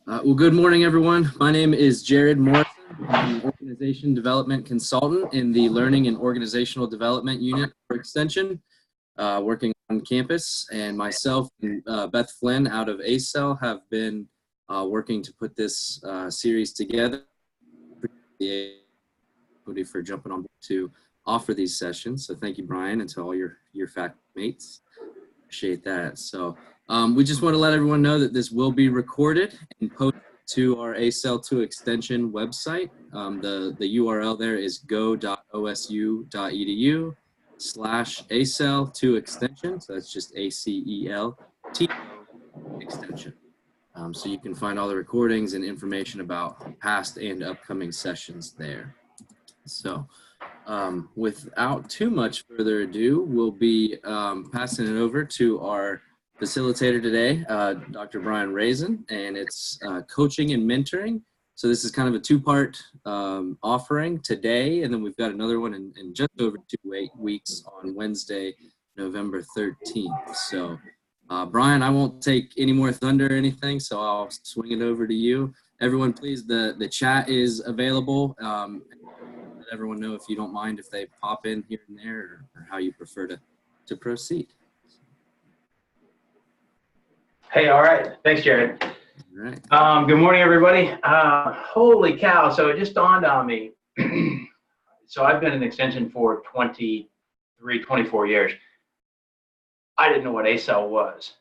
Well, good morning, everyone. My name is Jared Morrison. I'm an organization development consultant in the Learning and Organizational Development Unit for Extension, working on campus. And myself and Beth Flynn out of ACEL have been working to put this series together. For jumping on board to offer these sessions. So thank you, Brian, and to all your faculty mates. Appreciate that. So we just want to let everyone know that this will be recorded and posted to our ACEL 2 extension website. The URL there is go.osu.edu/ACEL 2 extension. So that's just ACEL extension. So you can find all the recordings and information about past and upcoming sessions there. So without too much further ado, we'll be passing it over to our facilitator today, Dr. Brian Raisin, and it's coaching and mentoring. So this is kind of a two-part offering today, and then we've got another one in just over 2 weeks on Wednesday, November 13th. So Brian, I won't take any more thunder or anything, so I'll swing it over to you. Everyone, please, the chat is available. Let everyone know if you don't mind if they pop in here and there, or how you prefer to proceed. Hey, all right. Thanks, Jared. All right. Good morning, everybody. Holy cow. So it just dawned on me. So I've been in extension for 24 years. I didn't know what ACEL was.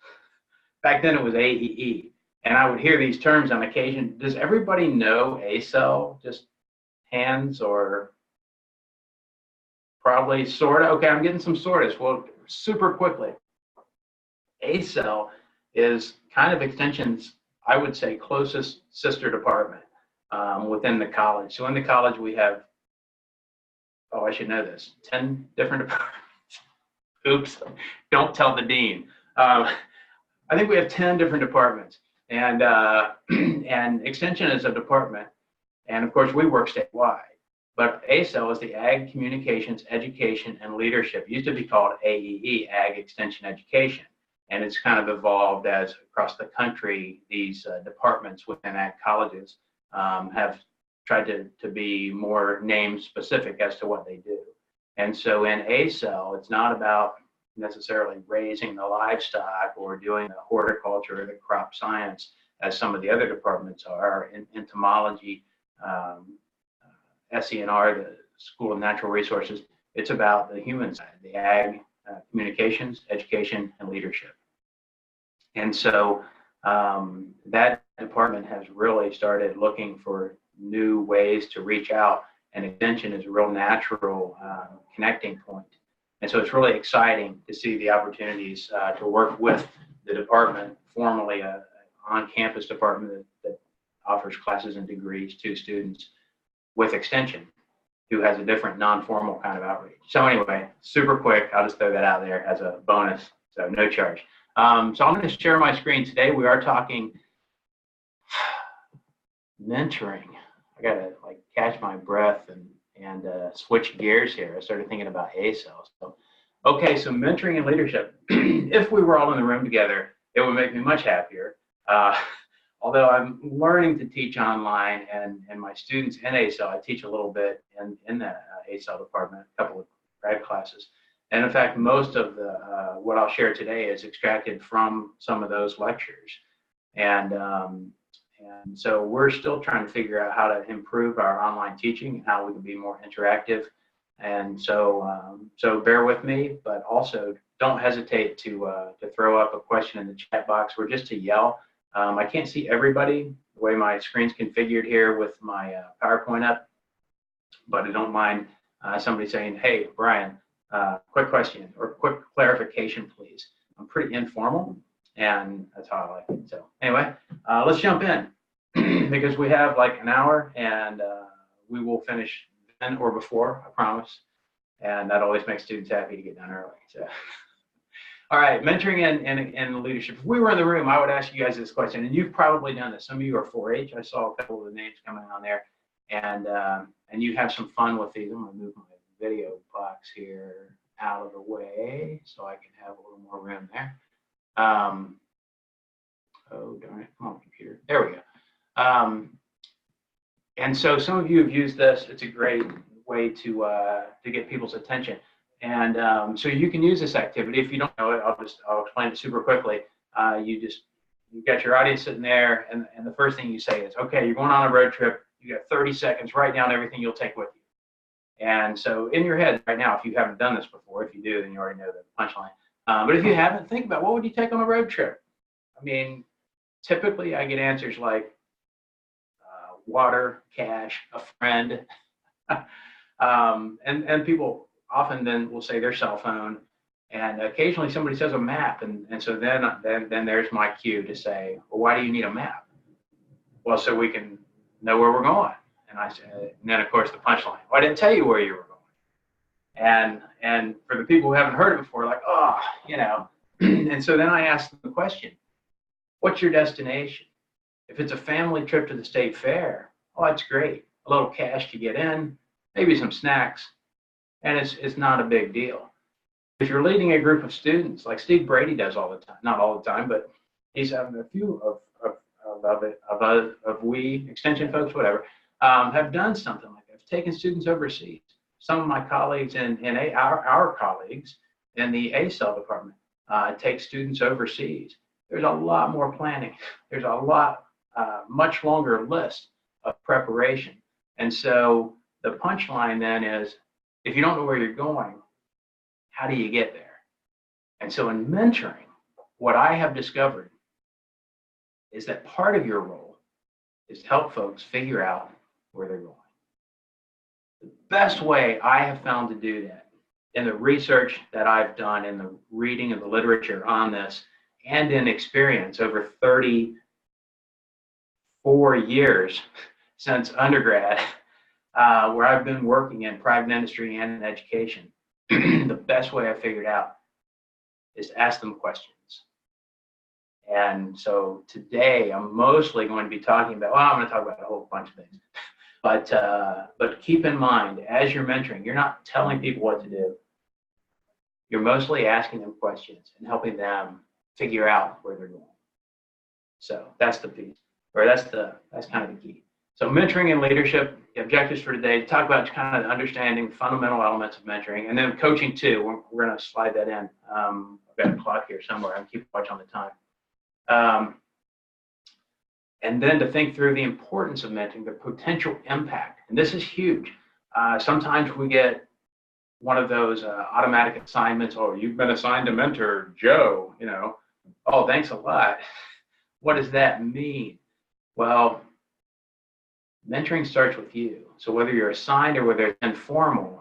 Back then it was AEE. And I would hear these terms on occasion. Does everybody know ACEL? Just hands or probably sorta? Okay, I'm getting some sortas. Well, super quickly. ACEL is kind of extension's, I would say, closest sister department within the college. So in the college we have, oh, I should know this, 10 different departments. Oops, don't tell the dean. I think we have 10 different departments, and extension is a department, and of course we work statewide. But ACEL is the Ag Communications Education and Leadership. It used to be called AEE, Ag Extension Education. And it's kind of evolved as across the country, these departments within ag colleges have tried to be more name specific as to what they do. And so in ACEL, it's not about necessarily raising the livestock or doing the horticulture or the crop science as some of the other departments are. In entomology, SENR, the School of Natural Resources, it's about the human side, the ag, communications, education, and leadership. And so that department has really started looking for new ways to reach out, and extension is a real natural connecting point. And so it's really exciting to see the opportunities to work with the department, formerly an on-campus department that offers classes and degrees to students, with extension, who has a different non-formal kind of outreach. So anyway, super quick, I'll just throw that out there as a bonus, so no charge. So I'm going to share my screen today. We are talking mentoring. I got to like catch my breath and switch gears here. I started thinking about ACEL. So, okay, so mentoring and leadership. If we were all in the room together, it would make me much happier. Although I'm learning to teach online, and my students in ACEL, I teach a little bit in the ACEL department, a couple of grad classes. And in fact, most of the what I'll share today is extracted from some of those lectures. And so we're still trying to figure out how to improve our online teaching and how we can be more interactive. And so so bear with me, but also don't hesitate to throw up a question in the chat box or just to yell. I can't see everybody the way my screen's configured here with my PowerPoint up, but I don't mind somebody saying, hey, Brian, quick question or quick clarification, please. I'm pretty informal, and that's how I like it. So anyway, let's jump in because we have like an hour, and we will finish then or before, I promise. And that always makes students happy to get done early. So. All right, mentoring and leadership. If we were in the room, I would ask you guys this question, and you've probably done this. Some of you are 4-H. I saw a couple of the names coming on there, and you have some fun with these. I'm going to move my video box here out of the way so I can have a little more room there. Oh, darn it. Come on, computer. There we go. And so some of you have used this. It's a great way to get people's attention. And so you can use this activity. If you don't know it, I'll explain it super quickly. You've got your audience sitting there, and the first thing you say is, okay, you're going on a road trip. You got 30 seconds. Write down everything you'll take with you. And so in your head right now, if you haven't done this before, if you do, then you already know the punchline. But if you haven't, think about what would you take on a road trip? I mean, typically I get answers like water, cash, a friend, and people often then will say their cell phone, and occasionally somebody says a map, and so then there's my cue to say, well, why do you need a map? Well, so we can know where we're going. And I said, and then of course the punchline, well, I didn't tell you where you were going. And for the people who haven't heard it before, like, oh, you know, and so then I asked them the question, what's your destination? If it's a family trip to the state fair, oh, that's great. A little cash to get in, maybe some snacks, and it's not a big deal. If you're leading a group of students, like Steve Brady does all the time, not all the time, but he's having a few of we, extension folks, whatever, have done something like that. Have taken students overseas. Some of my colleagues and our colleagues in the ACEL department take students overseas. There's a lot more planning. There's a much longer list of preparation. And so the punchline then is, if you don't know where you're going, how do you get there? And so in mentoring, what I have discovered is that part of your role is to help folks figure out where they're going. The best way I have found to do that, in the research that I've done, in the reading of the literature on this, and in experience over 34 years since undergrad, where I've been working in private industry and in education, the best way I figured out is to ask them questions. And so today I'm mostly going to be talking about, well, I'm going to talk about a whole bunch of things. But keep in mind, as you're mentoring, you're not telling people what to do. You're mostly asking them questions and helping them figure out where they're going. So that's the piece, or that's kind of the key. So mentoring and leadership, the objectives for today, to talk about kind of understanding fundamental elements of mentoring, and then coaching too. We're going to slide that in. I've got a clock here somewhere. I'm keeping watch on the time. And then to think through the importance of mentoring, the potential impact. And this is huge. Sometimes we get one of those automatic assignments. Oh, you've been assigned to mentor Joe, you know. Oh, thanks a lot. What does that mean? Well, mentoring starts with you. So whether you're assigned or whether it's informal,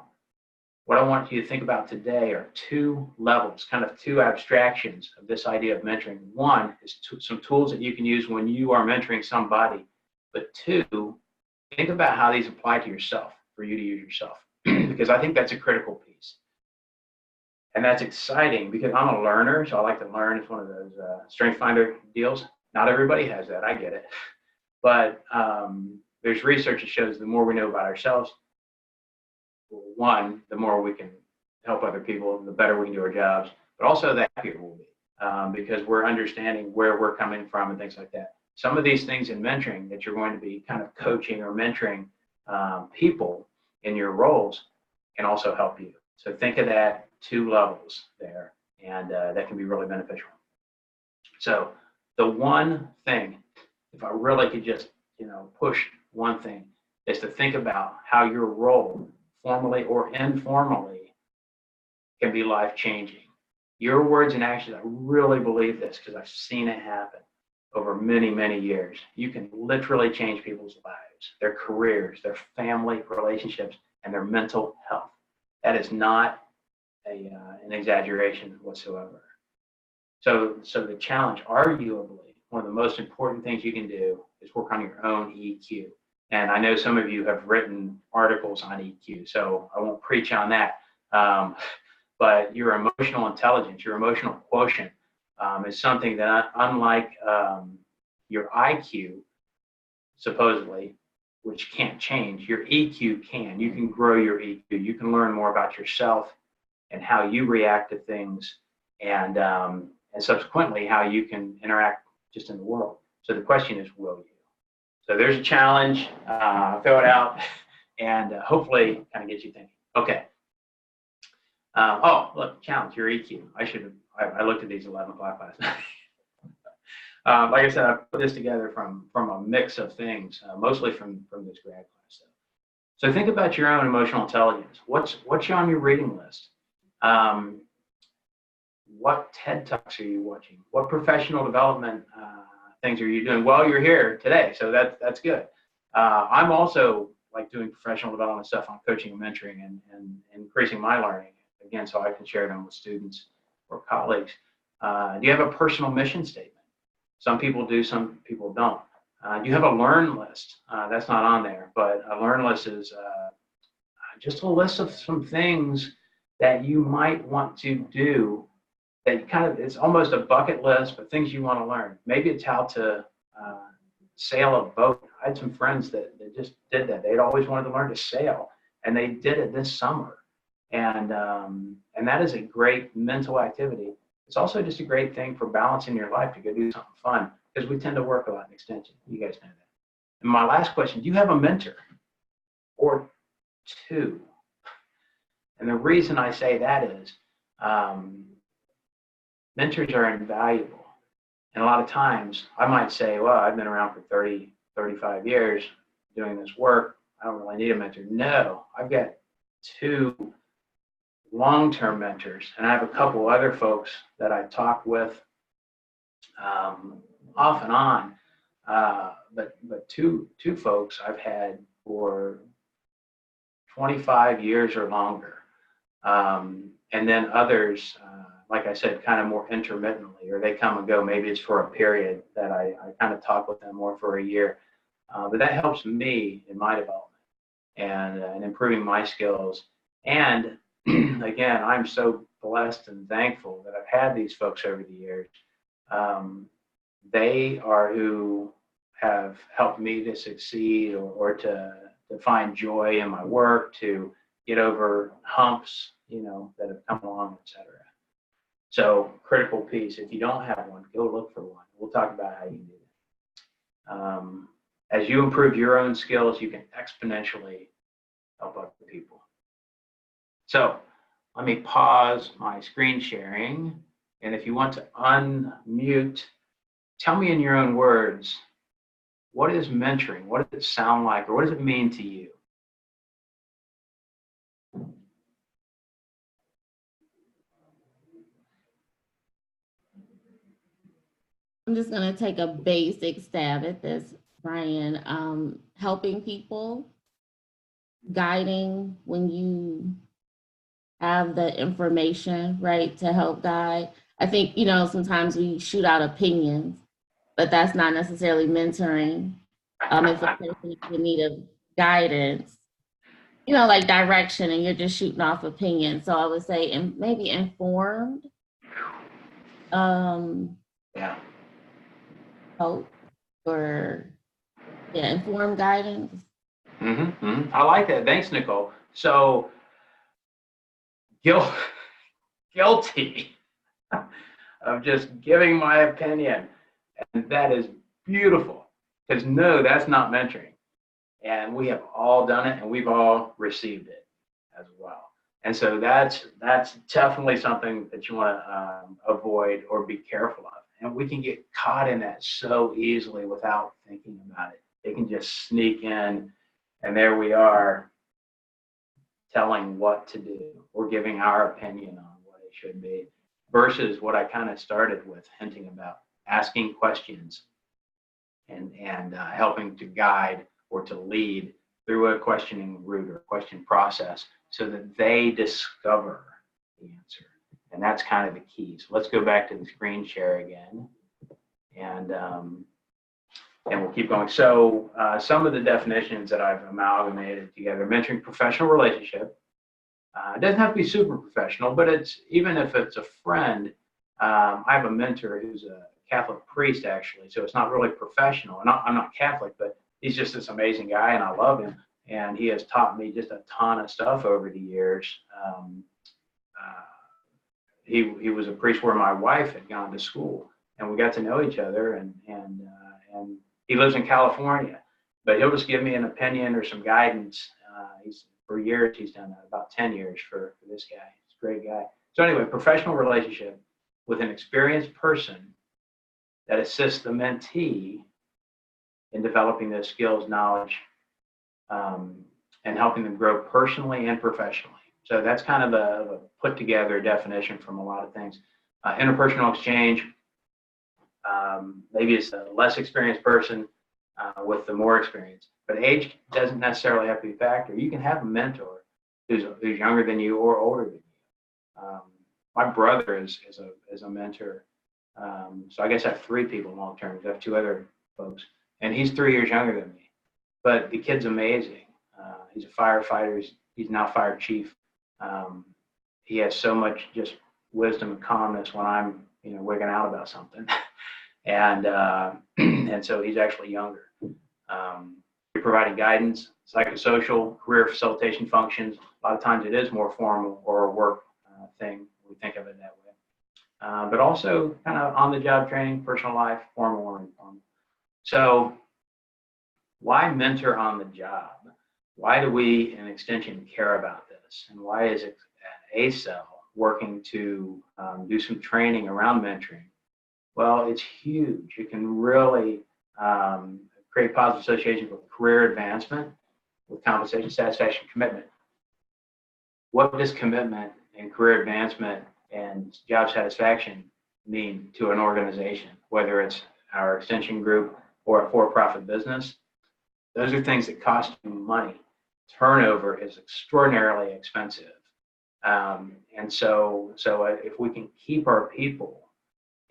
what I want you to think about today are two levels, kind of two abstractions of this idea of mentoring. One is some tools that you can use when you are mentoring somebody. But two, think about how these apply to yourself, for you to use yourself, because I think that's a critical piece. And that's exciting because I'm a learner, so I like to learn. It's one of those strength finder deals. Not everybody has that, I get it. But there's research that shows the more we know about ourselves, one, the more we can help other people, the better we can do our jobs, but also the happier we'll be because we're understanding where we're coming from and things like that. Some of these things in mentoring that you're going to be kind of coaching or mentoring people in your roles can also help you. So think of that two levels there, and that can be really beneficial. So the one thing, if I really could just, push one thing, is to think about how your role, formally or informally, can be life-changing. Your words and actions, I really believe this because I've seen it happen over many, many years. You can literally change people's lives, their careers, their family relationships, and their mental health. That is not an exaggeration whatsoever. So the challenge, arguably, one of the most important things you can do is work on your own EQ. And I know some of you have written articles on EQ, so I won't preach on that. But your emotional intelligence, your emotional quotient is something that, unlike your IQ, supposedly, which can't change, your EQ can. You can grow your EQ. You can learn more about yourself and how you react to things, and subsequently how you can interact just in the world. So the question is, will you? So there's a challenge. Fill it out, and hopefully kind of get you thinking. Okay. Oh, look, challenge, your EQ. I looked at these 11 o'clock last night. Like I said, I put this together from a mix of things, mostly from this grad class. So think about your own emotional intelligence. What's on your reading list? What TED Talks are you watching? What professional development things are you doing? Well, you're here today, so that's good. I'm also like doing professional development stuff on coaching and mentoring and increasing my learning, again, so I can share them with students or colleagues. Do you have a personal mission statement? Some people do, some people don't. Do you have a learn list? That's not on there, but a learn list is just a list of some things that you might want to do that it's almost a bucket list, but things you want to learn. Maybe it's how to sail a boat. I had some friends that just did that. They'd always wanted to learn to sail, and they did it this summer. And that is a great mental activity. It's also just a great thing for balancing your life to go do something fun, because we tend to work a lot in extension. You guys know that. And my last question, do you have a mentor or two? And the reason I say that is mentors are invaluable. And a lot of times I might say, well, I've been around for 30, 35 years doing this work. I don't really need a mentor. No, I've got two long-term mentors, and I have a couple other folks that I talk with off and on. But two folks I've had for 25 years or longer. And then others, like I said, kind of more intermittently, or they come and go. Maybe it's for a period that I kind of talk with them more for a year. But that helps me in my development and improving my skills. And again, I'm so blessed and thankful that I've had these folks over the years. They are who have helped me to succeed or to find joy in my work, to get over humps, that have come along, et cetera. So critical piece, if you don't have one, go look for one. We'll talk about how you do that. As you improve your own skills, you can exponentially help other people. So let me pause my screen sharing. And if you want to unmute, tell me in your own words, what is mentoring? What does it sound like? Or what does it mean to you? I'm just going to take a basic stab at this, Brian. Helping people, guiding when you have the information, right, to help guide. I think, sometimes we shoot out opinions, but that's not necessarily mentoring. If a person is in need of guidance, like direction, and you're just shooting off opinions. So I would say maybe informed. Yeah. Hope or informed guidance. I like that. Thanks, Nicole. So guilty of just giving my opinion, and that is beautiful, because no, that's not mentoring, and we have all done it, and we've all received it as well. And so that's definitely something that you want to avoid or be careful of. And we can get caught in that so easily without thinking about it. It can just sneak in, and there we are telling what to do or giving our opinion on what it should be, versus what I kind of started with hinting about, asking questions and helping to guide or to lead through a questioning route or question process so that they discover the answer. And that's kind of the key. So let's go back to the screen share again, and we'll keep going. So some of the definitions that I've amalgamated together: mentoring, professional relationship. It doesn't have to be super professional, but even if it's a friend. I have a mentor who's a Catholic priest, actually, so it's not really professional. And I'm not Catholic, but he's just this amazing guy, and I love him. And he has taught me just a ton of stuff over the years. He was a priest where my wife had gone to school, and we got to know each other. And he lives in California, but he'll just give me an opinion or some guidance. For years, he's done that, about 10 years for this guy. He's a great guy. So anyway, professional relationship with an experienced person that assists the mentee in developing those skills, knowledge, and helping them grow personally and professionally. So that's kind of a put together definition from a lot of things. Interpersonal exchange, maybe it's a less experienced person with the more experience, but age doesn't necessarily have to be a factor. You can have a mentor who's younger than you or older than you. My brother is a mentor. So I guess I have 3 people long term. I have 2 other folks, and he's 3 years younger than me. But the kid's amazing. He's a firefighter. He's now fire chief. He has so much just wisdom and calmness when I'm, wigging out about something. And so he's actually younger. We're providing guidance, psychosocial, career facilitation functions. A lot of times it is more formal or a work thing. We think of it that way. But also kind of on-the-job training, personal life, formal or informal. So why mentor on the job? Why do we in Extension care about this? And why is it at ACEL working to do some training around mentoring? Well, it's huge. It can really create positive associations with career advancement, with compensation, satisfaction, commitment. What does commitment and career advancement and job satisfaction mean to an organization, whether it's our extension group or a for-profit business? Those are things that cost you money. Turnover is extraordinarily expensive. And so if we can keep our people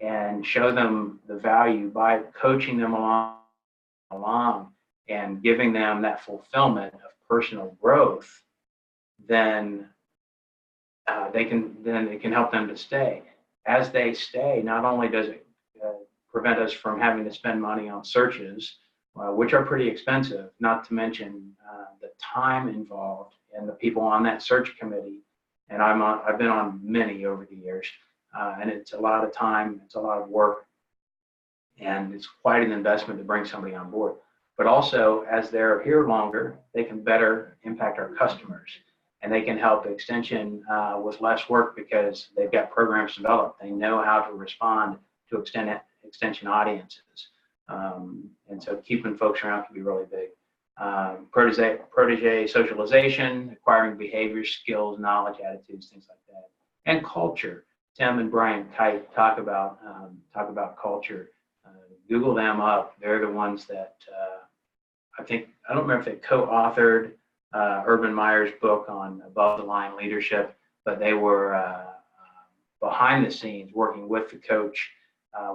and show them the value by coaching them along and giving them that fulfillment of personal growth, then it can help them to stay. As they stay, not only does it prevent us from having to spend money on searches, which are pretty expensive, not to mention the time involved and the people on that search committee. And I've been on many over the years, and it's a lot of time, it's a lot of work, and it's quite an investment to bring somebody on board. But also, as they're here longer, they can better impact our customers, and they can help Extension with less work because they've got programs developed. They know how to respond to Extension audiences. And so keeping folks around can be really big. Protege socialization, acquiring behavior, skills, knowledge, attitudes, things like that. And culture. Tim and Brian Kite talk about culture. Google them up. They're the ones that I don't remember if they co-authored Urban Meyer's book on above the line leadership, but they were behind the scenes working with the coach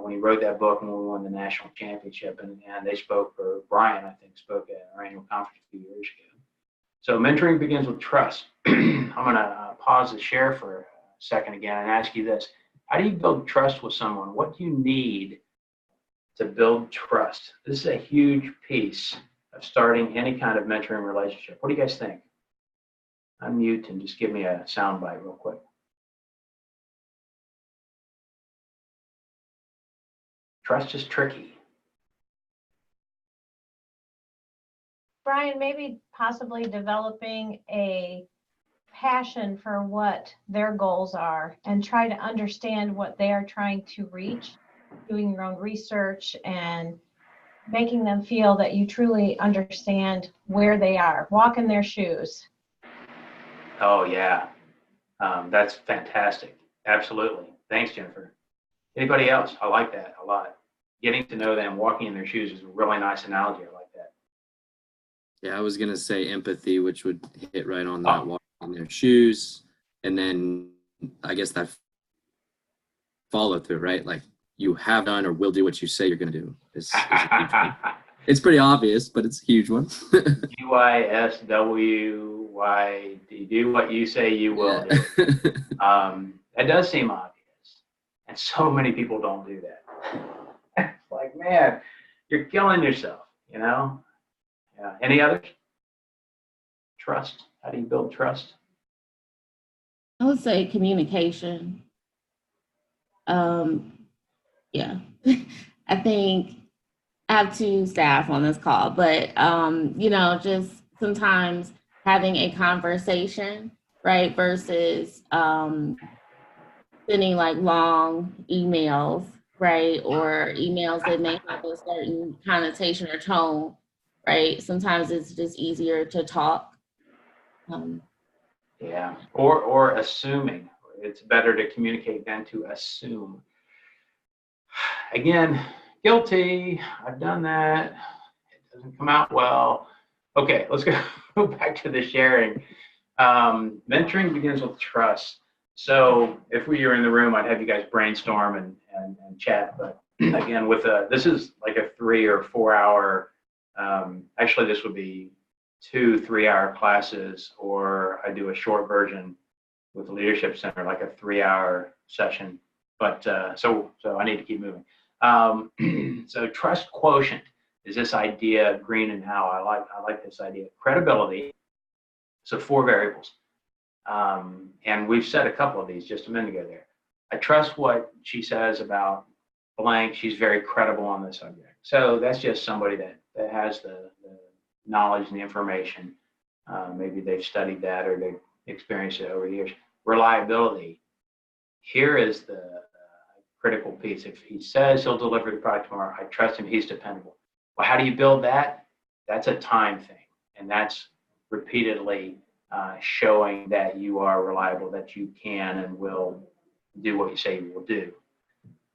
when he wrote that book and when we won the national championship. And they spoke, or Brian, I think, spoke at our annual conference a few years ago. So mentoring begins with trust. I'm going to pause the share for a second again and ask you this. How do you build trust with someone? What do you need to build trust? This is a huge piece of starting any kind of mentoring relationship. What do you guys think? Unmute and just give me a sound bite real quick. Trust is tricky. Brian, maybe possibly developing a passion for what their goals are and try to understand what they are trying to reach, doing your own research and making them feel that you truly understand where they are, walk in their shoes. Oh, yeah. That's fantastic. Absolutely. Thanks, Jennifer. Anybody else? I like that a lot. Getting to know them, walking in their shoes is a really nice analogy. I like that. Yeah, I was going to say empathy, which would hit right on that, walking in their shoes. And then I guess that follow through, right? Like you have done or will do what you say you're going to do. Is a huge one. It's pretty obvious, but it's a huge one. UISWY, do what you say you will do. That does seem obvious. And so many people don't do that. It's like, man, you're killing yourself, you know? Yeah. Any others? Trust. How do you build trust? I would say communication. Yeah, I think have two staff on this call, but you know, just sometimes having a conversation, right, versus sending like long emails, right, or emails that may have a certain connotation or tone, right. Sometimes it's just easier to talk. Yeah, or assuming. It's better to communicate than to assume. Again, guilty. I've done that. It doesn't come out well. Okay, let's go back to the sharing. Mentoring begins with trust. So if we were in the room, I'd have you guys brainstorm and chat. But again, this is like a 3 or 4 hour. Actually, this would be 2 3-hour classes, or I do a short version with the Leadership Center, like a 3-hour session. But so I need to keep moving. So trust quotient is this idea, Green and Howe. I like this idea. Credibility. So 4 variables. And we've said a couple of these just a minute ago there. I trust what she says about blank. She's very credible on this subject. So that's just somebody that has the knowledge and the information. Maybe they've studied that or they've experienced it over the years. Reliability. Here is the critical piece. If he says he'll deliver the product tomorrow, I trust him, he's dependable. Well, how do you build that? That's a time thing. And that's repeatedly showing that you are reliable, that you can and will do what you say you will do.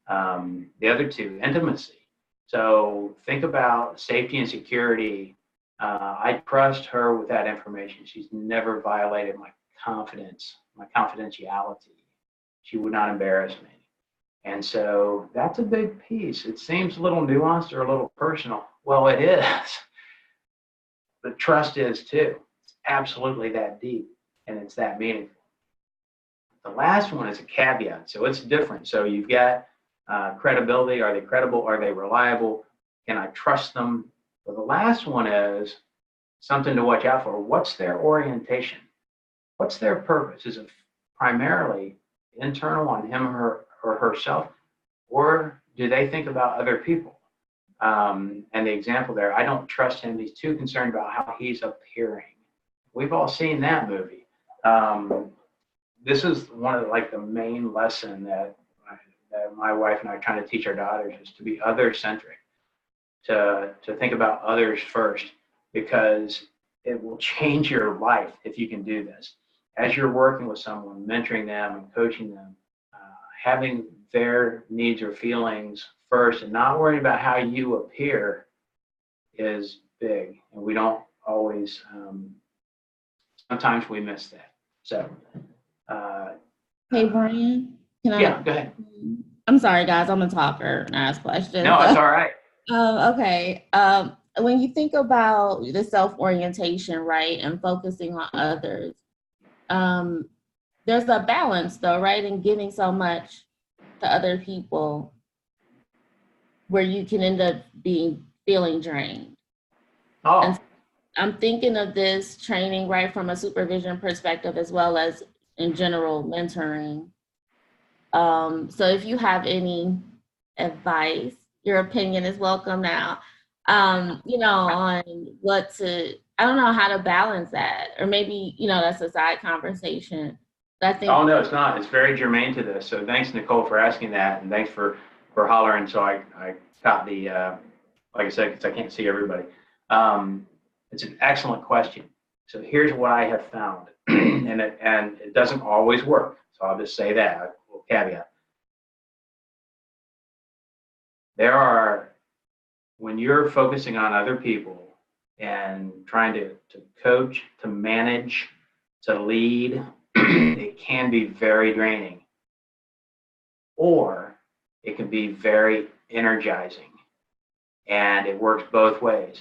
The other 2, intimacy. So think about safety and security. I trust her with that information. She's never violated my confidence, my confidentiality. She would not embarrass me. And so that's a big piece. It seems a little nuanced or a little personal. Well, it is. The trust is too. It's absolutely that deep and it's that meaningful. The last one is a caveat. So it's different. So you've got credibility. Are they credible? Are they reliable? Can I trust them? But the last one is something to watch out for. What's their orientation? What's their purpose? Is it primarily internal on him or herself? Or do they think about other people? And the example there, I don't trust him. He's too concerned about how he's appearing. We've all seen that movie. This is one of the main lesson that my wife and I are trying to teach our daughters is to be other-centric, to think about others first, because it will change your life if you can do this. As you're working with someone, mentoring them and coaching them, having their needs or feelings first and not worrying about how you appear is big. And we don't always, sometimes we miss that. So. Hey, Brian, can I? Yeah, go ahead. I'm sorry, guys, I'm a talker and ask questions. No, it's all right. Okay. When you think about the self-orientation, right, and focusing on others, there's a balance though, right, in giving so much to other people where you can end up feeling drained. Oh. And I'm thinking of this training, right, from a supervision perspective as well as in general mentoring. So if you have any advice, your opinion is welcome now, on what to, I don't know how to balance that, or maybe, that's a side conversation. But I think. Oh, no, it's not. It's very germane to this. So thanks, Nicole, for asking that. And thanks for hollering. So I got the, like I said, because I can't see everybody. It's an excellent question. So here's what I have found, and it doesn't always work. So I'll just say that, a little caveat. When you're focusing on other people and trying to coach, to manage, to lead, it can be very draining, or it can be very energizing, and it works both ways.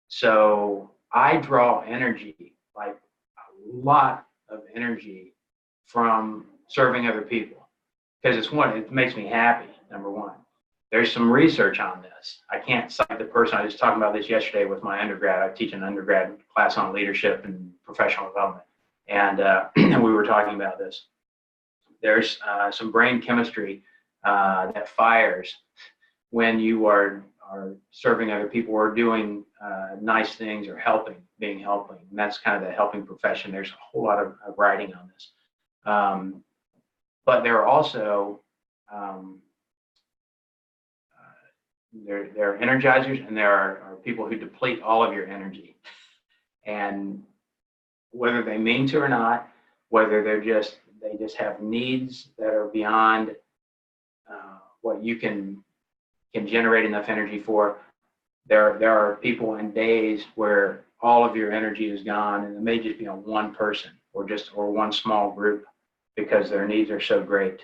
So I draw energy, like a lot of energy, from serving other people, because it makes me happy, number one. There's some research on this. I can't cite the person. I was talking about this yesterday with my undergrad. I teach an undergrad class on leadership and professional development. And we were talking about this. There's some brain chemistry that fires when you are are serving other people or doing nice things or being helping. And that's kind of the helping profession. There's a whole lot of writing on this. But there are also, there are energizers, and there are people who deplete all of your energy. And whether they mean to or not, whether they just have needs that are beyond what you can generate enough energy for. There are people in days where all of your energy is gone, and it may just be on one person or one small group because their needs are so great.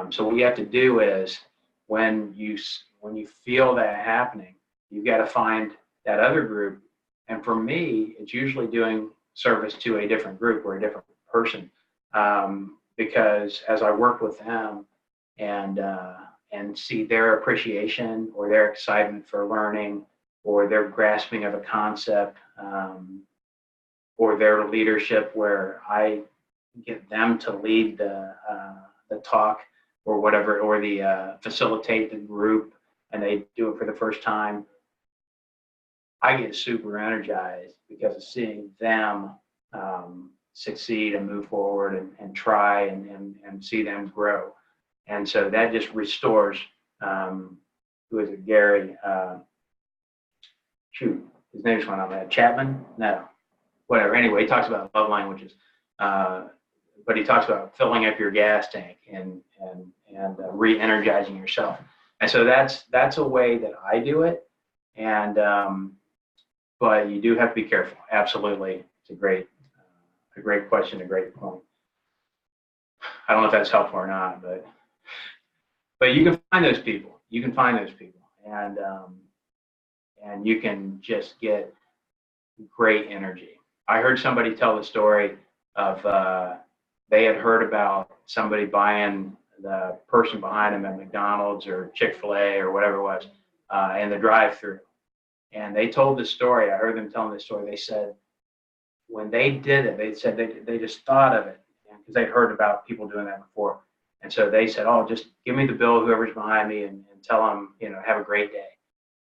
So what you have to do is when you feel that happening, you've got to find that other group. And for me, it's usually doing service to a different group or a different person, because as I work with them and see their appreciation or their excitement for learning or their grasping of a concept, or their leadership, where I get them to lead the talk or whatever, or the facilitate the group, and they do it for the first time, I get super energized because of seeing them succeed and move forward and try and see them grow. And so that just restores, who is it, Gary? His name's one on that. Chapman? No, whatever. Anyway, he talks about love languages, but he talks about filling up your gas tank and re-energizing yourself. And so that's a way that I do it. And but you do have to be careful. Absolutely, it's a great question, a great point. I don't know if that's helpful or not, but you can find those people. You can find those people, and you can just get great energy. I heard somebody tell the story of they had heard about somebody buying the person behind them at McDonald's or Chick-fil-A or whatever it was in the drive-thru. And they told the story. I heard them telling the story. They said when they did it, they said they just thought of it because they'd heard about people doing that before. And so they said, oh, just give me the bill, whoever's behind me, and tell them, have a great day.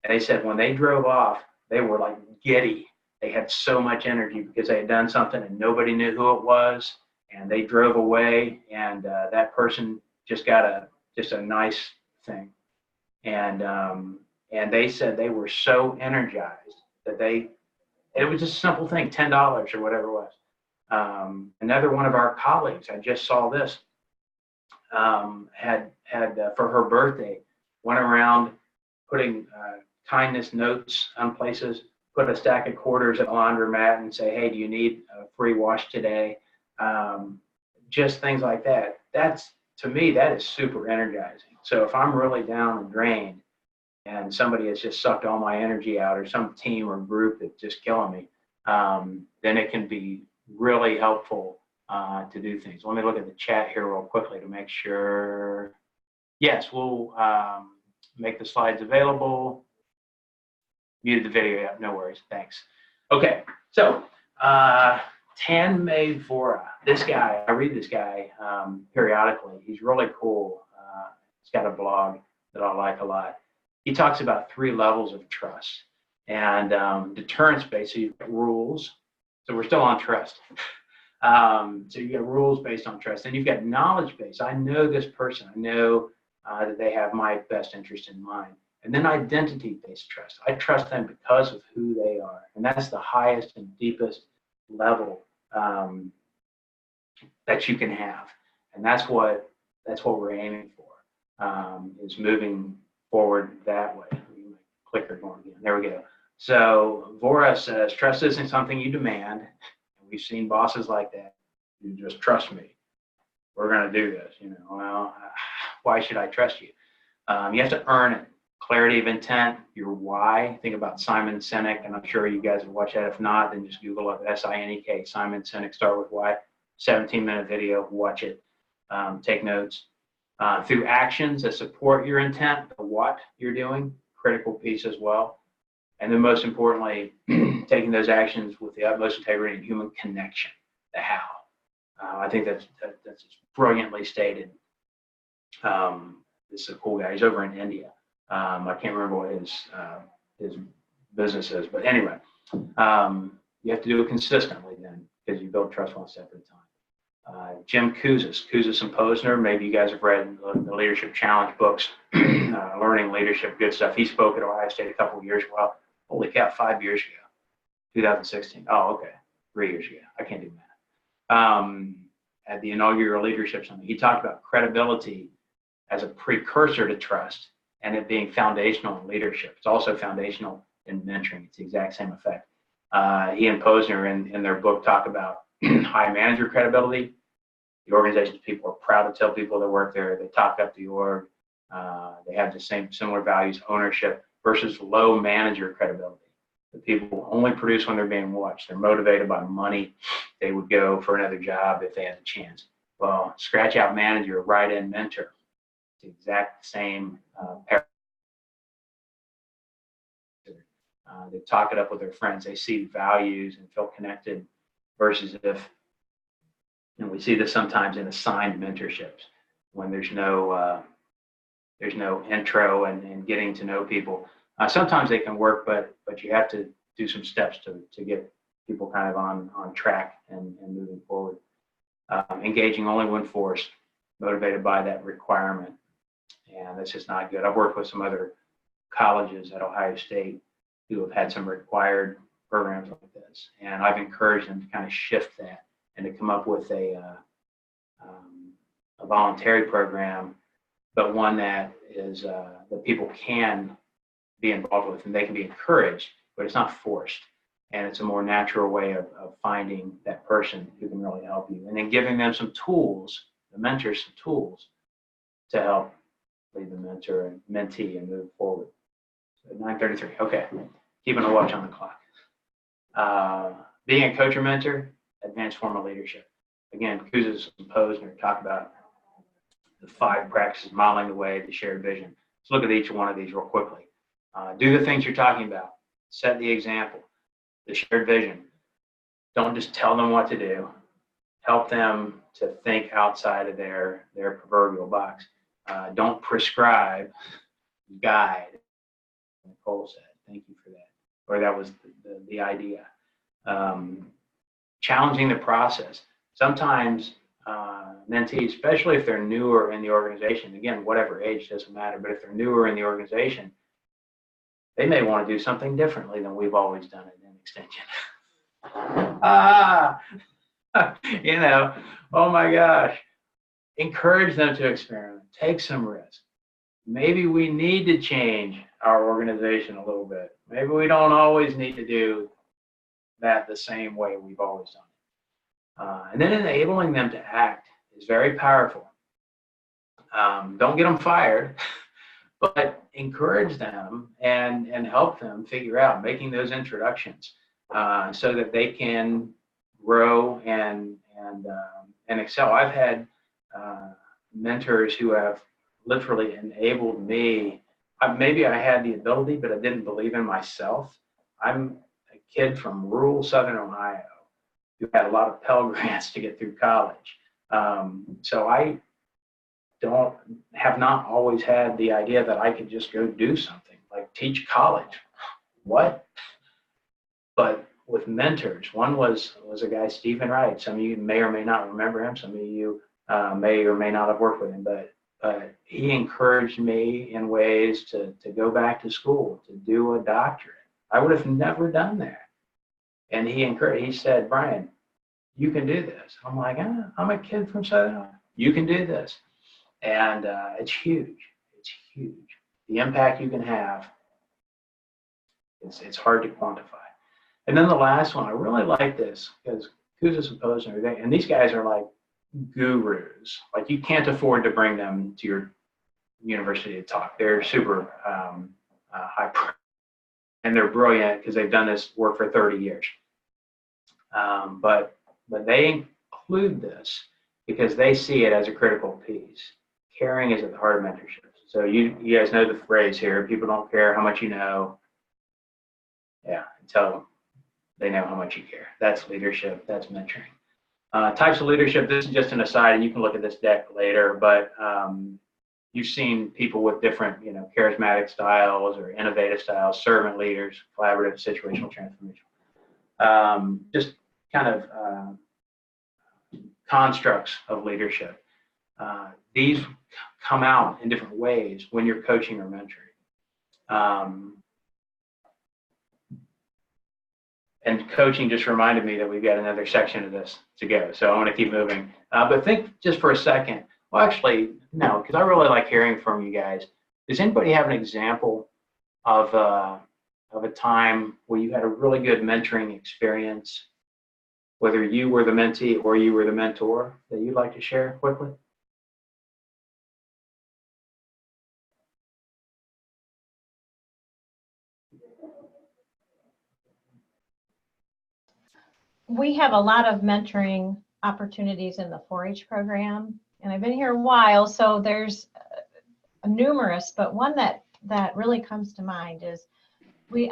And they said when they drove off, they were like giddy. They had so much energy because they had done something and nobody knew who it was. And they drove away, and that person just got a nice thing. And they said they were so energized that it was just a simple thing, $10 or whatever it was. Another one of our colleagues, I just saw this, had for her birthday, went around putting kindness notes on places, put a stack of quarters at a laundromat and say, hey, do you need a free wash today? Just things like that. To me, that is super energizing. So if I'm really down and drained and somebody has just sucked all my energy out, or some team or group that's just killing me, then it can be really helpful to do things. Let me look at the chat here real quickly to make sure. Yes, we'll make the slides available. Muted the video, yeah, no worries, thanks. Okay, so Tanmay Vora, this guy, I read this guy periodically. He's really cool. He's got a blog that I like a lot. He talks about 3 levels of trust and deterrence-based. So you've got rules. So we're still on trust. So you got rules based on trust, and you've got knowledge-based. I know this person. I know that they have my best interest in mind. And then identity-based trust. I trust them because of who they are, and that's the highest and deepest level that you can have, and that's what we're aiming for, is moving forward that way. Clicker going again. There we go. So Vora says, trust isn't something you demand. And we've seen bosses like that. You just trust me. We're going to do this. Well, why should I trust you? You have to earn it. Clarity of intent, your why. Think about Simon Sinek, and I'm sure you guys have watched that. If not, then just Google it, SINEK, Simon Sinek, start with why. 17-minute video, watch it, take notes. Through actions that support your intent, the what you're doing, critical piece as well. And then most importantly, taking those actions with the utmost integrity and human connection, the how. I think that's brilliantly stated. This is a cool guy. He's over in India. I can't remember what his business is, but anyway, you have to do it consistently then, because you build trust one step at a time. Jim Kouzes and Posner, maybe you guys have read the Leadership Challenge books, Learning Leadership, good stuff. He spoke at Ohio State a couple of years ago. Well, holy cow, 5 years ago, 2016. Oh, okay, 3 years ago. I can't do math. At the inaugural leadership summit, he talked about credibility as a precursor to trust, and it being foundational in leadership. It's also foundational in mentoring. It's the exact same effect. He and Posner in their book talk about high manager credibility. The organization's people are proud to tell people that work there. They talk up the org. They have the similar values, ownership, versus low manager credibility. The people only produce when they're being watched. They're motivated by money. They would go for another job if they had the chance. Well, scratch out manager, write in mentor. It's the exact same they talk it up with their friends. They see values and feel connected, versus if, and we see this sometimes in assigned mentorships, when there's no intro and getting to know people. Sometimes they can work, but you have to do some steps to get people kind of on track and moving forward. Engaging only when forced, motivated by that requirement. And that's just not good. I've worked with some other colleges at Ohio State who have had some required programs like this. And I've encouraged them to kind of shift that and to come up with a voluntary program, but one that is that people can be involved with and they can be encouraged, but it's not forced. And it's a more natural way of finding that person who can really help you. And then giving them some tools, the mentors some tools to help lead the mentor and mentee and move forward. So 9:33, okay. Keeping a watch on the clock. Being a coach or mentor, advanced form of leadership. Again, Kouzes and Posner talk about the 5 practices, modeling the way, the shared vision. Let's look at each one of these real quickly. Do the things you're talking about. Set the example. The shared vision. Don't just tell them what to do. Help them to think outside of their proverbial box. Don't prescribe, guide. Nicole said, thank you for that. Or that was the idea. Challenging the process. Sometimes mentees, especially if they're newer in the organization, again, whatever age doesn't matter, but if they're newer in the organization, they may want to do something differently than we've always done it in extension. Oh my gosh. Encourage them to experiment. Take some risk. Maybe we need to change our organization a little bit. Maybe we don't always need to do that the same way we've always done it. And then enabling them to act is very powerful. Don't get them fired, but encourage them and help them figure out making those introductions so that they can grow and excel. I've had mentors who have literally enabled me. Maybe I had the ability, but I didn't believe in myself. I'm a kid from rural Southern Ohio who had a lot of Pell Grants to get through college. So I have not always had the idea that I could just go do something like teach college. What? But with mentors, one was a guy, Stephen Wright. Some of you may or may not remember him. Some of you may or may not have worked with him, but he encouraged me in ways to go back to school, to do a doctorate. I would have never done that. And he said, Brian, you can do this. I'm like, I'm a kid from Southern Ohio. You can do this. And it's huge. It's huge. The impact you can have, it's hard to quantify. And then the last one, I really like this because Kouzes and Posner, and these guys are like gurus. Like you can't afford to bring them to your university to talk. They're super high, and they're brilliant because they've done this work for 30 years. But they include this because they see it as a critical piece. Caring is at the heart of mentorship. So you guys know the phrase here, people don't care how much you know. Yeah, tell them they know how much you care. That's leadership, that's mentoring. Types of leadership, this is just an aside, and you can look at this deck later, but you've seen people with different, charismatic styles or innovative styles, servant leaders, collaborative, situational transformation. Just kind of constructs of leadership. These come out in different ways when you're coaching or mentoring. And coaching just reminded me that we've got another section of this to go. So I want to keep moving. But think just for a second. Well, actually, no, because I really like hearing from you guys. Does anybody have an example of a time where you had a really good mentoring experience, whether you were the mentee or you were the mentor, that you'd like to share quickly? We have a lot of mentoring opportunities in the 4-H program, and I've been here a while, so there's numerous, but one that really comes to mind is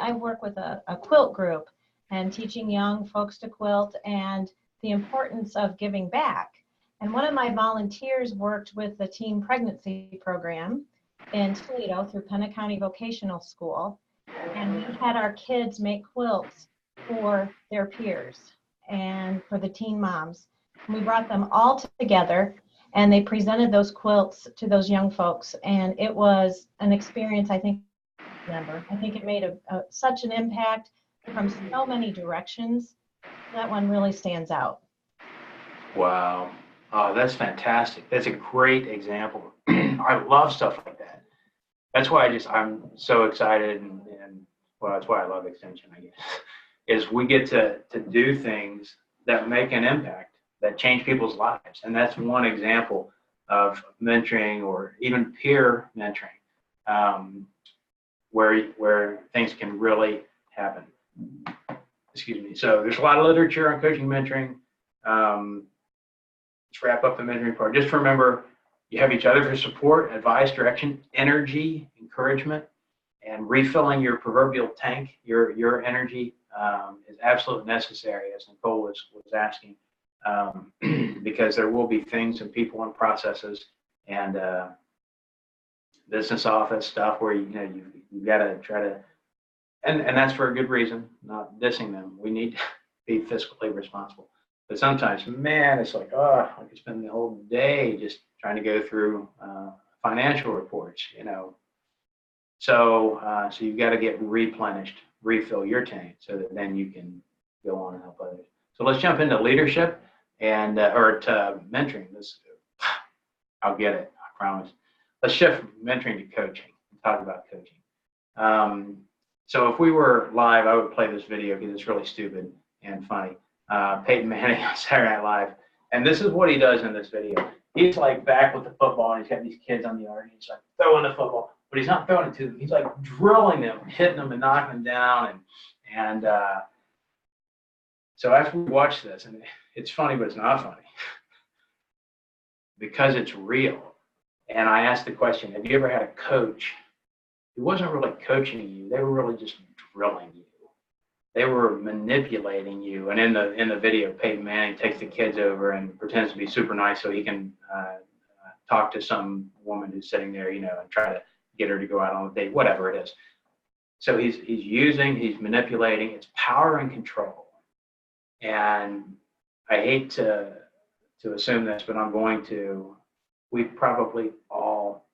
I work with a quilt group and teaching young folks to quilt and the importance of giving back. And one of my volunteers worked with the teen pregnancy program in Toledo through Pennant County Vocational School, and we had our kids make quilts for their peers and for the teen moms. And we brought them all together and they presented those quilts to those young folks, and it was an experience I think it made such an impact from so many directions. That one really stands out. Wow. Oh, that's fantastic. That's a great example. I love stuff like that. That's why I'm so excited, and well, that's why I love Extension, I guess, is we get to do things that make an impact, that change people's lives. And that's one example of mentoring or even peer mentoring, where things can really happen. Excuse me. So there's a lot of literature on coaching mentoring. Let's wrap up the mentoring part. Just remember, you have each other for support, advice, direction, energy, encouragement, and refilling your proverbial tank. Your energy is absolutely necessary, as Nicole was asking, because there will be things and people and processes and business office stuff where you've got to try to, and that's for a good reason, not dissing them. We need to be fiscally responsible. But sometimes, man, it's like, I could spend the whole day just trying to go through financial reports, So you've got to get replenished, refill your tank, so that then you can go on and help others. So let's jump into leadership and or to mentoring. I'll get it, I promise. Let's shift from mentoring to coaching and talk about coaching. So if we were live, I would play this video because it's really stupid and funny. Peyton Manning on Saturday Night Live. And this is what he does in this video. He's like back with the football, and he's got these kids on the yard, and he's like throwing the football, but he's not throwing it to them. He's like drilling them, hitting them and knocking them down. And so after we watch this, and it's funny, but it's not funny because it's real. And I asked the question, have you ever had a coach who wasn't really coaching you? They were really just drilling you. They were manipulating you. And in the video, Peyton Manning takes the kids over and pretends to be super nice so he can talk to some woman who's sitting there, and try to get her to go out on a date, whatever it is. So he's manipulating. It's power and control. And I hate to assume this, but I'm going to. We've probably all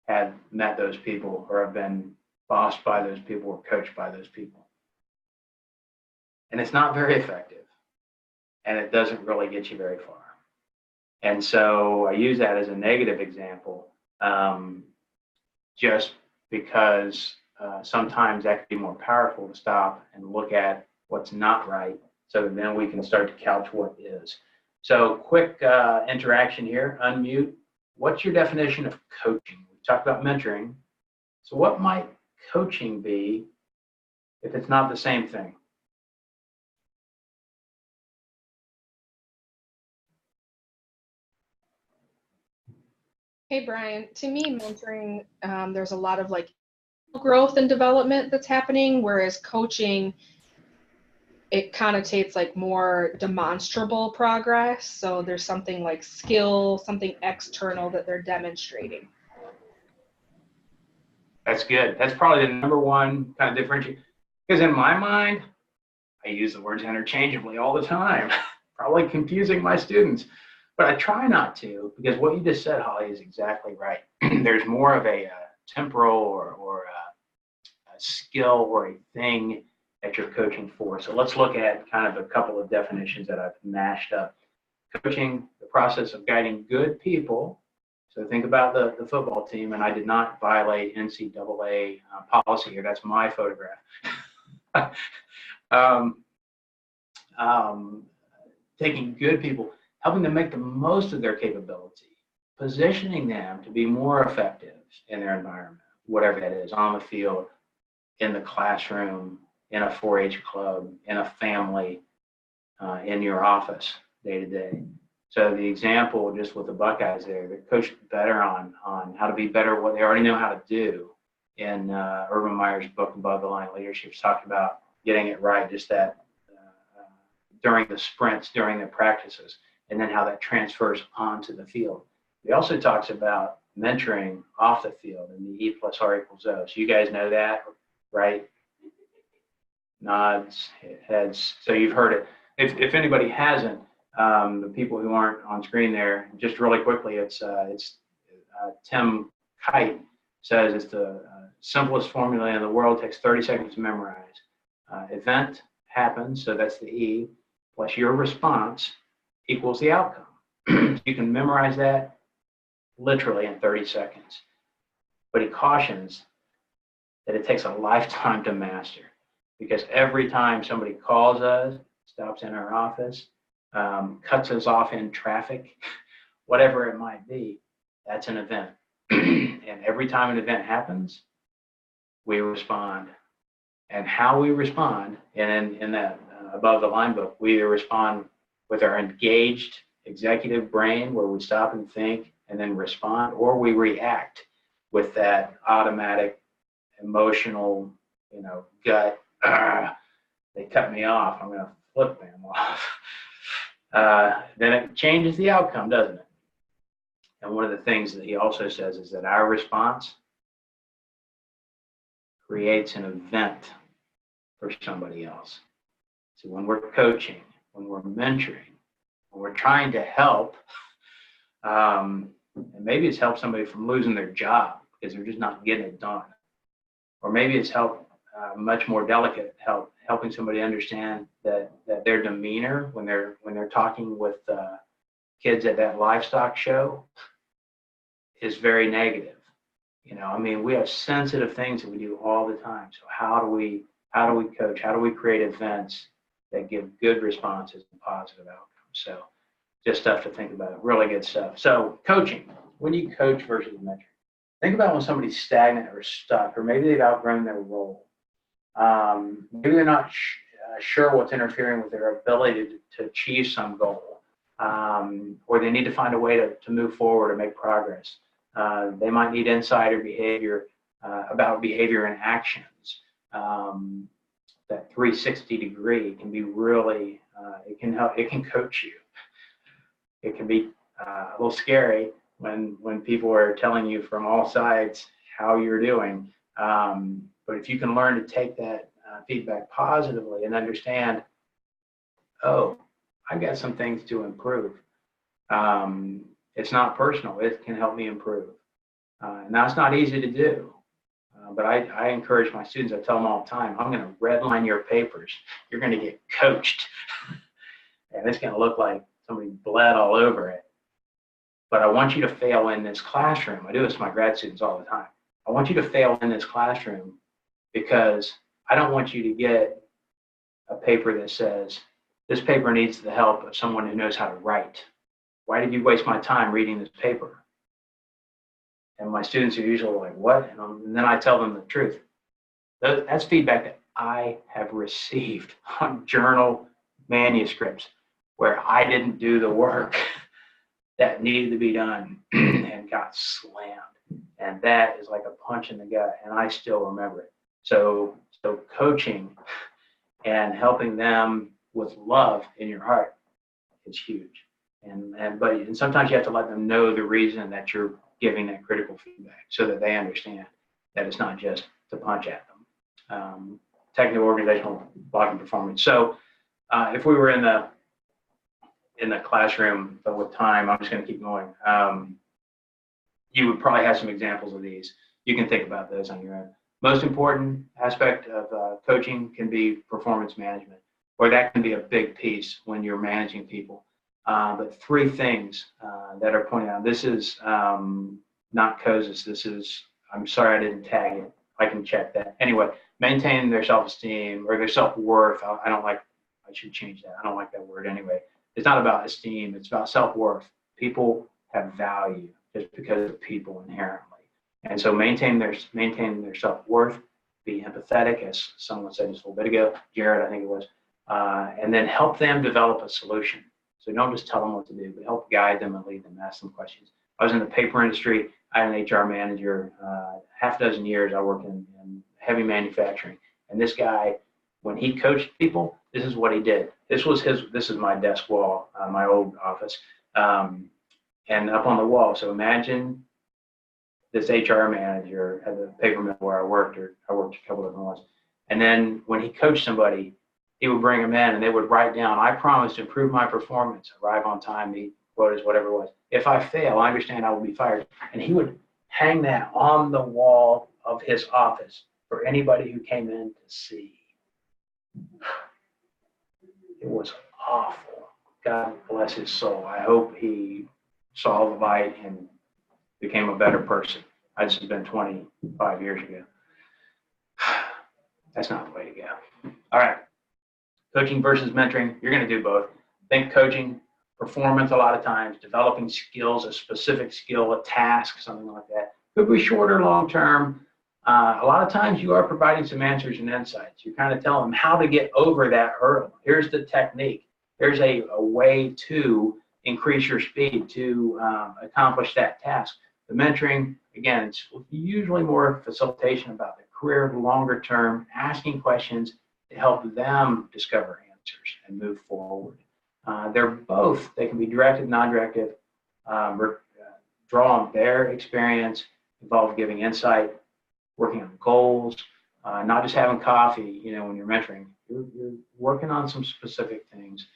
had met those people or have been bossed by those people or coached by those people. And it's not very effective, and it doesn't really get you very far. And so I use that as a negative example, just because sometimes that can be more powerful to stop and look at what's not right, so that then we can start to couch what is. So quick interaction here, unmute. What's your definition of coaching? We talked about mentoring. So what might coaching be if it's not the same thing? Hey, Brian. To me, mentoring, there's a lot of like growth and development that's happening, whereas coaching, it connotates like more demonstrable progress. So there's something like skill, something external that they're demonstrating. That's good. That's probably the number one kind of differentiator. Because in my mind, I use the words interchangeably all the time, probably confusing my students. But I try not to, because what you just said, Holly, is exactly right. There's more of a temporal or a skill or a thing that you're coaching for. So let's look at kind of a couple of definitions that I've mashed up. Coaching, the process of guiding good people. So think about the football team, and I did not violate NCAA policy here. That's my photograph. Taking good people, helping them make the most of their capability, positioning them to be more effective in their environment, whatever that is, on the field, in the classroom, in a 4-H club, in a family, in your office, day to day. So the example, just with the Buckeyes there, they're coached better on how to be better, what they already know how to do. In Urban Meyer's book, Above the Line Leadership, talked about getting it right, just that during the sprints, during the practices, and then how that transfers onto the field. He also talks about mentoring off the field and the E+R=O. So you guys know that, right? Nods, heads. So you've heard it. If anybody hasn't, the people who aren't on screen there, just really quickly, it's Tim Kite says it's the simplest formula in the world, takes 30 seconds to memorize. Event happens, so that's the E, plus your response equals the outcome. You can memorize that literally in 30 seconds. But he cautions that it takes a lifetime to master, because every time somebody calls us, stops in our office, cuts us off in traffic, whatever it might be, that's an event. And every time an event happens, we respond. And how we respond, and in that Above the Line book, we either respond with our engaged executive brain, where we stop and think and then respond, or we react with that automatic, emotional, gut. They cut me off, I'm going to flip them off. Then it changes the outcome, doesn't it? And one of the things that he also says is that our response creates an event for somebody else. So when we're coaching, when we're mentoring, when we're trying to help, and maybe it's help somebody from losing their job because they're just not getting it done. Or maybe it's help, much more delicate help, helping somebody understand that their demeanor when they're talking with kids at that livestock show is very negative. We have sensitive things that we do all the time. So how do we coach? How do we create events that give good responses and positive outcomes? So just stuff to think about. Really good stuff. So coaching, when you coach versus mentoring, think about when somebody's stagnant or stuck, or maybe they've outgrown their role. Maybe they're not sure what's interfering with their ability to achieve some goal, or they need to find a way to move forward or make progress. They might need insider behavior about behavior and actions. That 360 degree can be really, it can help, it can coach you. It can be a little scary when people are telling you from all sides how you're doing. But if you can learn to take that feedback positively and understand, oh, I've got some things to improve. It's not personal. It can help me improve. And that's not easy to do. But I encourage my students, I tell them all the time, I'm going to redline your papers. You're going to get coached. And it's going to look like somebody bled all over it. But I want you to fail in this classroom. I do this to my grad students all the time. I want you to fail in this classroom because I don't want you to get a paper that says, this paper needs the help of someone who knows how to write. Why did you waste my time reading this paper? And my students are usually like, what? And then I tell them the truth. That's feedback that I have received on journal manuscripts where I didn't do the work that needed to be done and got slammed. And that is like a punch in the gut, and I still remember it. So coaching and helping them with love in your heart is huge. And sometimes you have to let them know the reason that you're giving that critical feedback so that they understand. that it's not just to punch at them. Technical, organizational, blocking, performance. So if we were in the classroom, but with time, I'm just going to keep going. You would probably have some examples of these. You can think about those on your own. Most important aspect of coaching can be performance management, or that can be a big piece when you're managing people. But 3 things that are pointed out. This is not COSIS. This is, I'm sorry I didn't tag it. I can check that. Anyway, maintain their self-esteem or their self-worth. I should change that. I don't like that word anyway. It's not about esteem. It's about self-worth. People have value just because of people inherently. And so maintain their self-worth, be empathetic, as someone said just a little bit ago, Jared, I think it was, and then help them develop a solution. So don't just tell them what to do, but help guide them and lead them, ask them questions. I was in the paper industry. I had an HR manager, half a dozen years. I worked in heavy manufacturing. And this guy, when he coached people, this is what he did. This is my desk wall, my old office, and up on the wall. So imagine this HR manager at the paper mill where I worked a couple of different ones. And then when he coached somebody, he would bring them in and they would write down, I promise to improve my performance, arrive on time, meet quotas, whatever it was. If I fail, I understand I will be fired. And he would hang that on the wall of his office for anybody who came in to see. It was awful. God bless his soul. I hope he saw the light and became a better person. This has been 25 years ago. That's not the way to go. All right. Coaching versus mentoring. You're going to do both. Think coaching, performance a lot of times, developing skills, a specific skill, a task, something like that. Could be short or long term. A lot of times you are providing some answers and insights. You're kind of telling them how to get over that hurdle. Here's the technique. There's a way to increase your speed to accomplish that task. The mentoring, again, it's usually more facilitation about the career, longer term, asking questions to help them discover answers and move forward. They can be directed, non-directive, draw on their experience, involve giving insight, working on goals, not just having coffee, when you're mentoring. You're working on some specific things,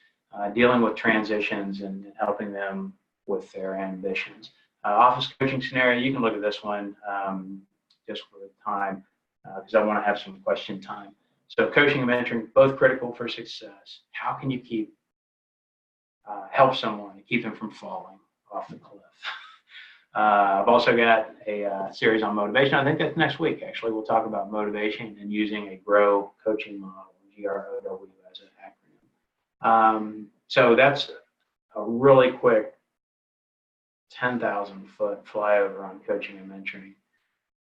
dealing with transitions and helping them with their ambitions. Office coaching scenario, you can look at this one just for the time, because I want to have some question time. So coaching and mentoring, both critical for success. How can you help someone and keep them from falling off the cliff? I've also got a series on motivation. I think that's next week, actually. We'll talk about motivation and using a G.R.O.W coaching model, G.R.O.W as an acronym. So that's a really quick 10,000-foot flyover on coaching and mentoring.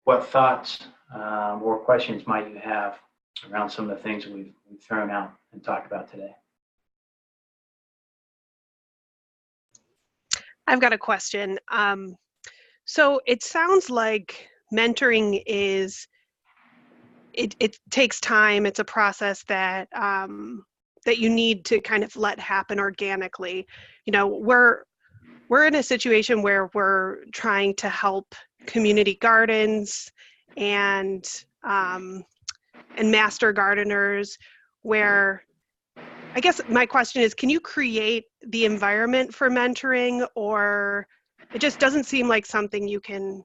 What thoughts or questions might you have around some of the things that we've thrown out and talked about today? I've got a question. So it sounds like mentoring it takes time. It's a process that that you need to kind of let happen organically. We're in a situation where we're trying to help community gardens and master gardeners, where I guess my question is, can you create the environment for mentoring, or it just doesn't seem like something you can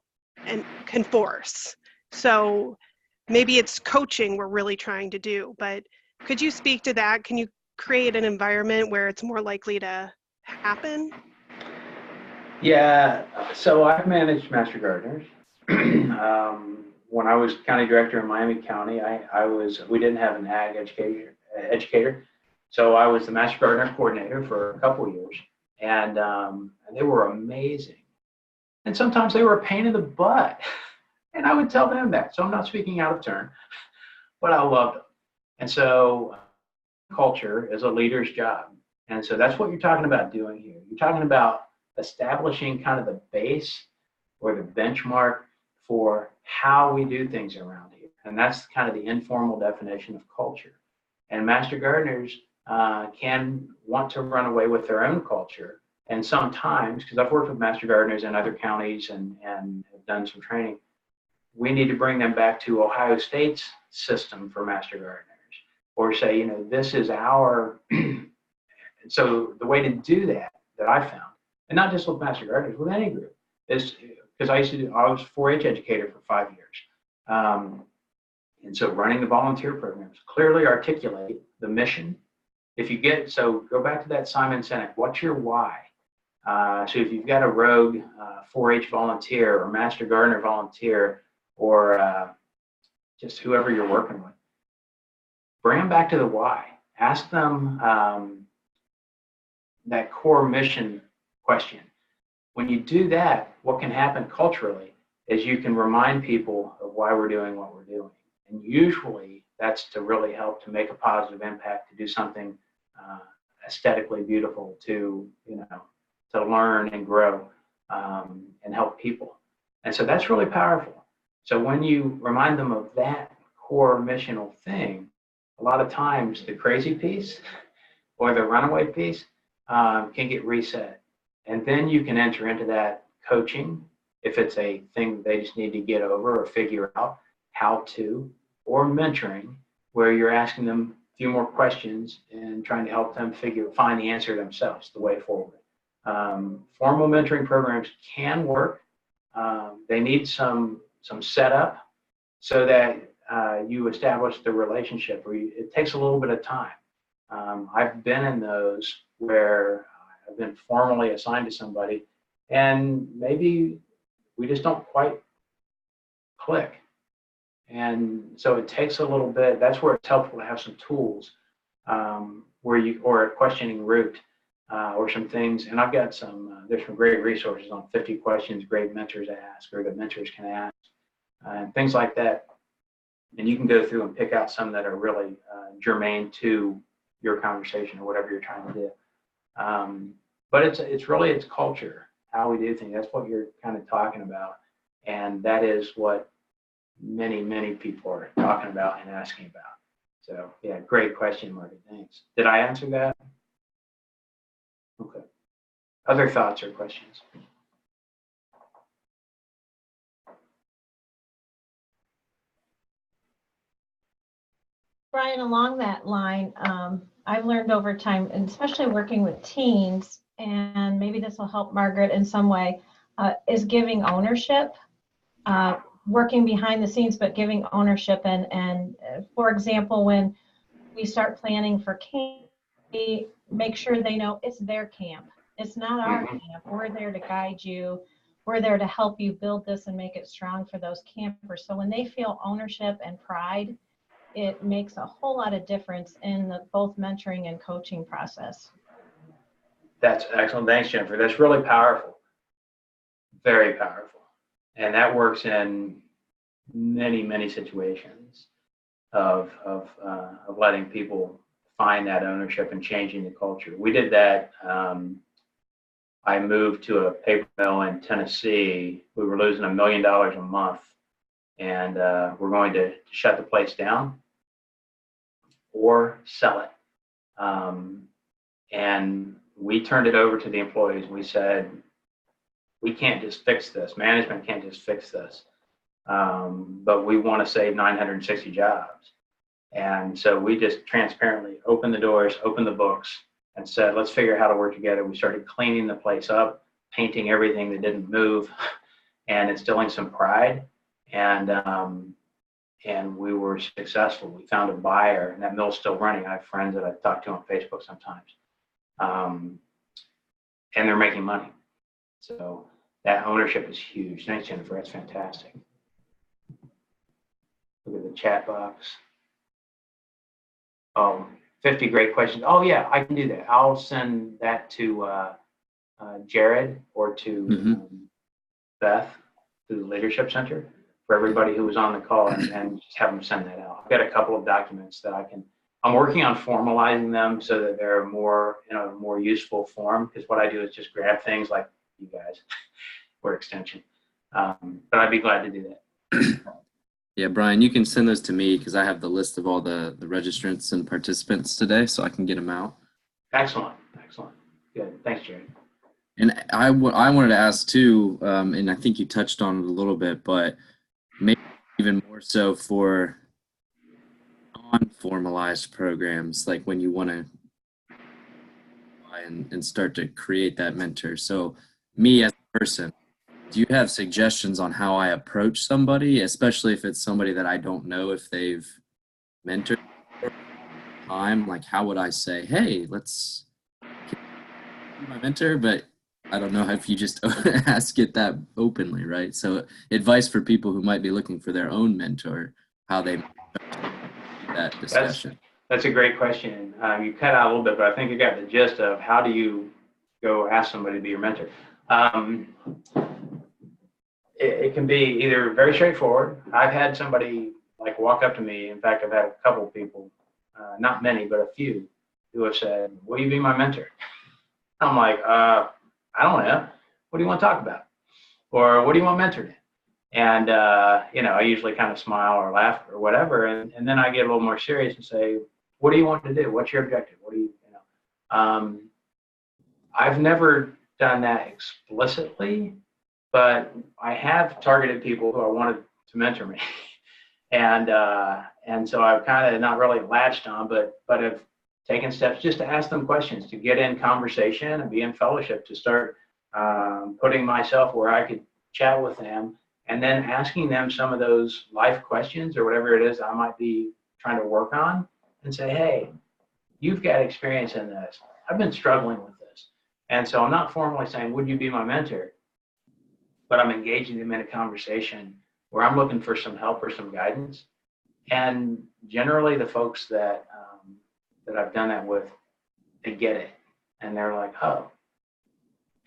force? So maybe it's coaching we're really trying to do, but could you speak to that? Can you create an environment where it's more likely to happen? Yeah, so I've managed master gardeners. When I was county director in Miami County, we didn't have an ag educator. So I was the master gardener coordinator for a couple of years, and they were amazing. And sometimes they were a pain in the butt, and I would tell them that. So I'm not speaking out of turn, but I loved them. And so culture is a leader's job. And so that's what you're talking about doing here. You're talking about establishing kind of the base or the benchmark for how we do things around here. And that's kind of the informal definition of culture. And master gardeners can want to run away with their own culture. And sometimes, because I've worked with master gardeners in other counties and have done some training, we need to bring them back to Ohio State's system for master gardeners, or say, you know, this is our. So the way to do that I found, and not just with master gardeners, with any group, is because I was a 4-H educator for 5 years. And so running the volunteer programs, clearly articulate the mission. If you get, so go back to that Simon Sinek, what's your why? So if you've got a rogue 4-H volunteer or master gardener volunteer or just whoever you're working with, bring them back to the why. Ask them that core mission question. When you do that, what can happen culturally is you can remind people of why we're doing what we're doing. And usually that's to really help to make a positive impact, to do something aesthetically beautiful, to, you know, to learn and grow and help people. And so that's really powerful. So when you remind them of that core missional thing, a lot of times the crazy piece or the runaway piece can get reset. And then you can enter into that coaching if it's a thing that they just need to get over or figure out how to, or mentoring, where you're asking them a few more questions and trying to help them find the answer themselves, the way forward. Formal mentoring programs can work. They need some setup so that you establish the relationship. It takes a little bit of time. I've been in those where I've been formally assigned to somebody, and maybe we just don't quite click. And so it takes a little bit. That's where it's helpful to have some tools or a questioning route or some things. And I've got there's some great resources on 50 questions great mentors ask, or that mentors can ask, and things like that. And you can go through and pick out some that are really germane to your conversation or whatever you're trying to do. But it's culture, how we do things. That's what you're kind of talking about. And that is what many people are talking about and asking about. So yeah, great question, Margaret. Thanks. Did I answer that? Okay. Other thoughts or questions? Brian, along that line, I've learned over time, and especially working with teens, and maybe this will help Margaret in some way, is giving ownership, working behind the scenes, but giving ownership. And for example, when we start planning for camp, we make sure they know it's their camp. It's not our camp. We're there to guide you. We're there to help you build this and make it strong for those campers. So when they feel ownership and pride, it makes a whole lot of difference in the both mentoring and coaching process. That's excellent. Thanks, Jennifer. That's really powerful. Very powerful. And that works in many situations of letting people find that ownership and changing the culture. We did that. I moved to a paper mill in Tennessee. We were losing $1 million a month, and we're going to shut the place down or sell it. And we turned it over to the employees. We said, we can't just fix this. Management can't just fix this. But we want to save 960 jobs. And so we just transparently opened the doors, opened the books, and said, let's figure out how to work together. We started cleaning the place up, painting everything that didn't move, and instilling some pride. And we were successful. We found a buyer, and that mill's still running. I have friends that I talk to on Facebook sometimes. And they're making money. So that ownership is huge. Thanks, Jennifer. That's fantastic. Look at the chat box. Oh, 50 great questions. Oh, yeah, I can do that. I'll send that to Jared or to Beth, to the Leadership Center, for everybody who was on the call, and just have them send that out. I've got a couple of documents that I'm working on formalizing them so that they're more in a more useful form, because what I do is just grab things like you guys or extension. But I'd be glad to do that. Yeah, Brian, you can send those to me because I have the list of all the registrants and participants today, so I can get them out. Excellent. Good. Thanks, Jared. And I wanted to ask too, and I think you touched on it a little bit, but maybe even more so for non-formalized programs, like when you want to and start to create that mentor. So me as a person, do you have suggestions on how I approach somebody, especially if it's somebody that I don't know if they've mentored for time? Like, how would I say, hey, let's be my mentor? But I don't know if you just ask it that openly, right? So advice for people who might be looking for their own mentor, how they do that discussion. That's a great question. You cut out a little bit, but I think you got the gist of how do you go ask somebody to be your mentor. It can be either very straightforward. I've had somebody like walk up to me. In fact, I've had a couple of people, not many, but a few, who have said, "Will you be my mentor?" I'm like, I don't know. What do you want to talk about? Or what do you want mentored in? And, I usually kind of smile or laugh or whatever. And then I get a little more serious and say, what do you want to do? What's your objective? What do you know? I've never done that explicitly, but I have targeted people who I wanted to mentor me. And so I've kind of not really latched on, but have taken steps just to ask them questions, to get in conversation and be in fellowship, to start putting myself where I could chat with them, and then asking them some of those life questions or whatever it is I might be trying to work on, and say, hey, you've got experience in this. I've been struggling with this. And so I'm not formally saying, would you be my mentor? But I'm engaging them in a conversation where I'm looking for some help or some guidance. And generally the folks that I've done that with, they get it. And they're like, oh.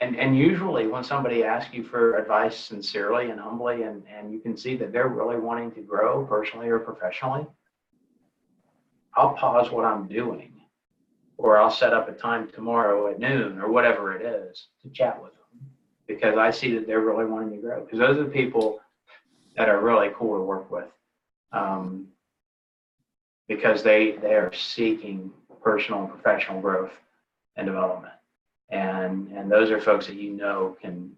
And usually when somebody asks you for advice sincerely and humbly, and you can see that they're really wanting to grow personally or professionally, I'll pause what I'm doing, or I'll set up a time tomorrow at noon or whatever it is to chat with them, because I see that they're really wanting to grow. Because those are the people that are really cool to work with, because they are seeking personal and professional growth and development. And those are folks that can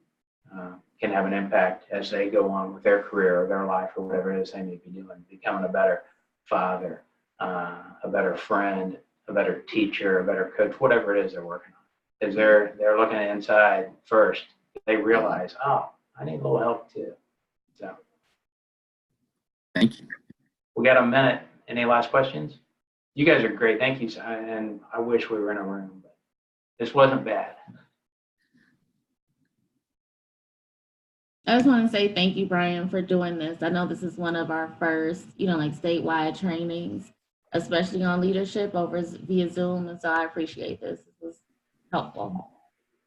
have an impact as they go on with their career or their life or whatever it is they may be doing, becoming a better father, a better friend, a better teacher, a better coach, whatever it is they're working on. Because they're looking inside first. They realize, oh, I need a little help too. So, Thank you. We got a minute. Any last questions? You guys are great. Thank you. And I wish we were in a room, but this wasn't bad. I just want to say thank you, Brian, for doing this. I know this is one of our first, statewide trainings, especially on leadership via Zoom. And so I appreciate this. It was helpful.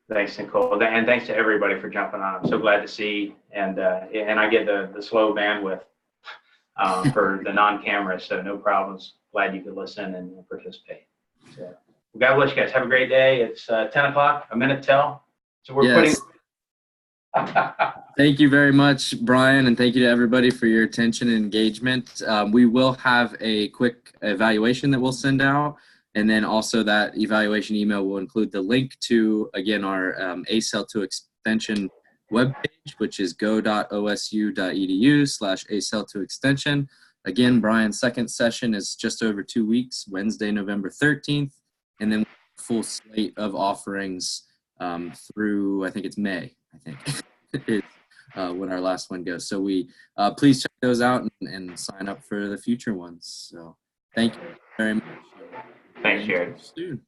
Thanks, Nicole. And thanks to everybody for jumping on. I'm so glad to see. And I get the slow bandwidth for the non-camera, so no problems. Glad you could listen and participate. So, God bless you guys. Have a great day. It's 10 o'clock, a minute till. So we're putting. Thank you very much, Brian, and thank you to everybody for your attention and engagement. We will have a quick evaluation that we'll send out, and then also that evaluation email will include the link to, again, our ACEL to extension webpage, which is go.osu.edu/ACEL to extension. Again, Brian's second session is just over 2 weeks, Wednesday, November 13th, and then full slate of offerings through, I think it's May, is when our last one goes. So please check those out and sign up for the future ones. So thank you very much. Thanks, Jared. Soon.